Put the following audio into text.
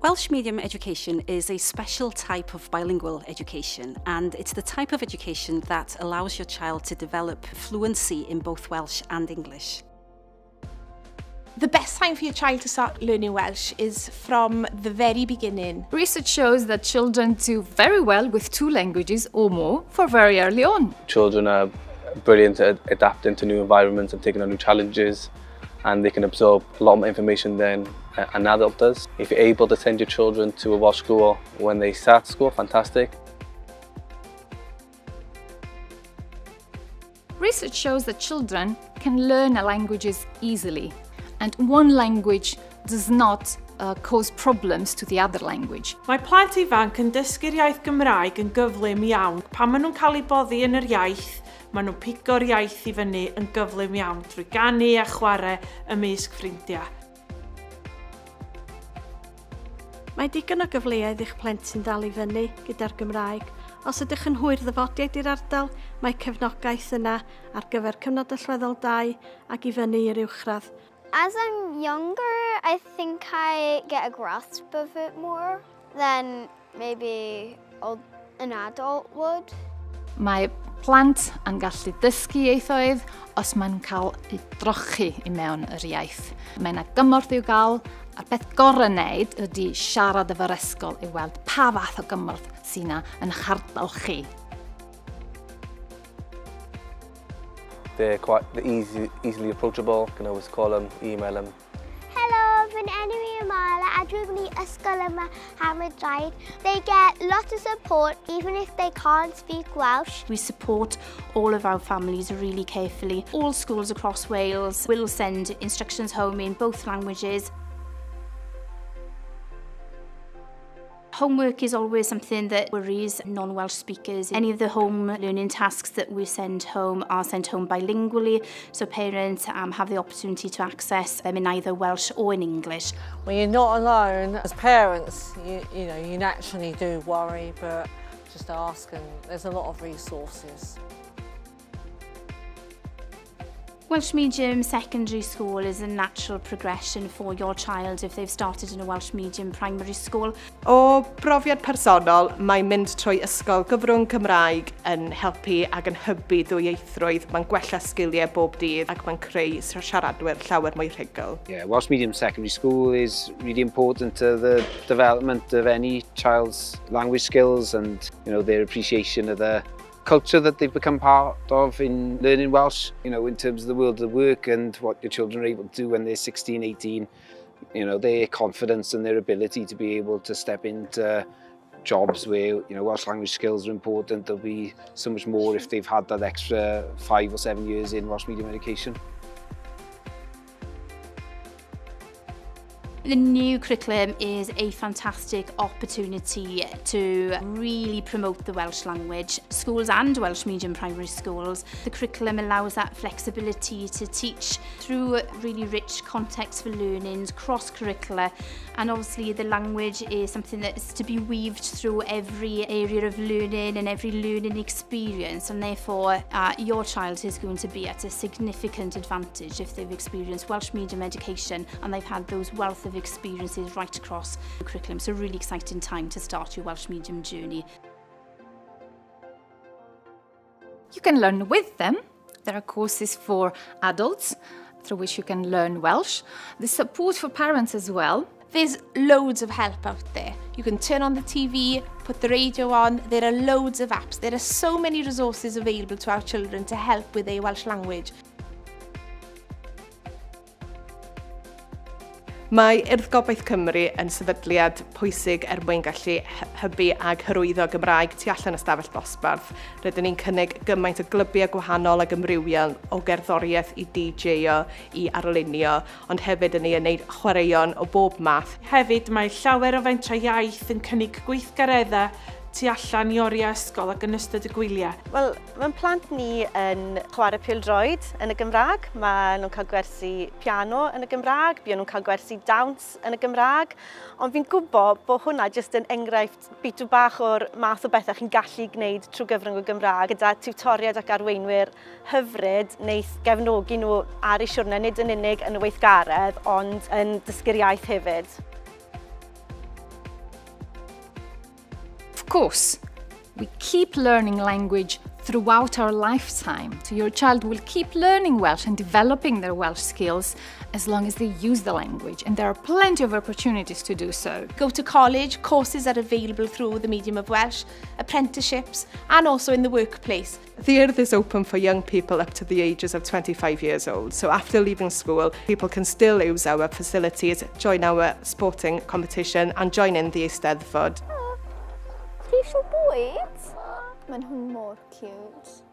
Welsh medium education is a special type of bilingual education, and it's the type of education that allows your child to develop fluency in both Welsh and English. The best time for your child to start learning Welsh is from the very beginning. Research shows that children do very well with 2 languages or more for very early on. Children are brilliant at adapting to new environments and taking on new challenges, and they can absorb a lot more information than an adult does. If you're able to send your children to a Welsh school when they start school, fantastic. Research shows that children can learn languages easily, and one language does not cause problems to the other language. Mae plant ifanc yn dysgu'r iaith Gymraeg yn gyflym iawn. Pan maen nhw'n cael eu boddi yn yr iaith, maen nhw'n pigo'r iaith i fyny yn gyflym iawn trwy ganu a chwarae ymysg ffrindiau. Mae digon o gyfleoedd i'ch plentyn dal i fyny gyda'r Gymraeg. Os ydych yn hwyr ddyfodiaid i'r ardal, mae cefnogaeth yna ar gyfer cyfnod allweddol 2 ac i fyny i'r uwchradd. As I'm younger, I think I get a grasp of it more than maybe an adult would. Mae plant yn gallu dysgu ieithoedd os mae'n cael ei drochi i mewn yr iaith. Mae yna gymorth i'w gael, a'r peth gorau wneud ydy siarad efo'r ysgol i weld pa fath o gymorth sy'n yna yn eich ardal chi. They're easily approachable. You can always call them, email them. Hello, fy enw i Amala a dwi'n mynd i ysgol yma Hamadryad. They get lots of support even if they can't speak Welsh. We support all of our families really carefully. All schools across Wales will send instructions home in both languages. Homework is always something that worries non-Welsh speakers. Any of the home learning tasks that we send home are sent home bilingually, so parents have the opportunity to access them in either Welsh or in English. When you're not alone, as parents, you naturally do worry, but just ask, and there's a lot of resources. Welsh Medium Secondary School is a natural progression for your child if they've started in a Welsh Medium Primary School. O brofiad personol, mae mynd trwy ysgol gyfrwng Cymraeg yn helpu ac yn hybu ddwyieithrwydd. Mae'n gwella sgiliau bob dydd ac mae'n creu siaradwyr llawer mwy rhugl. Yeah, Welsh Medium Secondary School is really important to the development of any child's language skills and their appreciation of the culture that they've become part of in learning Welsh, in terms of the world of work and what your children are able to do when they're 16, 18, their confidence and their ability to be able to step into jobs where, Welsh language skills are important. There'll be so much more if they've had that extra 5 or 7 years in Welsh medium education. The new curriculum is a fantastic opportunity to really promote the Welsh language. Schools and Welsh medium primary schools, the curriculum allows that flexibility to teach through really rich context for learning, cross-curricular, and obviously the language is something that is to be weaved through every area of learning and every learning experience, and therefore your child is going to be at a significant advantage if they've experienced Welsh medium education and they've had those wealth of experiences right across the curriculum. So a really exciting time to start your Welsh medium journey. You can learn with them. There are courses for adults through which you can learn Welsh. There's support for parents as well. There's loads of help out there. You can turn on the TV, put the radio on. There are loads of apps. There are so many resources available to our children to help with their Welsh language. Mae Urdd Gobaith Cymru yn sefydliad pwysig mwyn gallu hybu ag hyrwyddo Gymraeg tu allan y stafell dosbarth. Rydyn ni'n cynnig gymaint o glybiau gwahanol ag ymrywiol o gerddoriaeth i DJ-o, i arlunio, ond hefyd yn ei wneud chwaraeon o bob math. Hefyd mae llawer o fentrau iaith yn cynnig gweithgareddau tu allan i oriau ysgol ac yn ystod y gwyliau. Wel, mae'n plant ni yn chwarae pêl-droed yn y Gymraeg. Mae nhw'n cael gwersi piano yn y Gymraeg, buon nhw'n cael gwersi dawns yn y Gymraeg. Ond fi'n gwybod bod hwnna jyst yn enghraifft bitw bach o'r math o bethau chi'n gallu gwneud trwy gyfrwng y Gymraeg gyda tiwtoriad ac arweinwyr hyfryd wneith gefnogi nhw ar eu siwrne nid yn unig yn y weithgaredd ond yn dysgu'r iaith hefyd. course, we keep learning language throughout our lifetime. So your child will keep learning Welsh and developing their Welsh skills as long as they use the language, and there are plenty of opportunities to do so. Go to college, courses are available through the medium of Welsh, apprenticeships, and also in the workplace. The Urdd is open for young people up to the ages of 25 years old. So after leaving school, people can still use our facilities, join our sporting competition and join in the Eisteddfod. Chi eisiau bwyd? Maen nhw'n mor cute.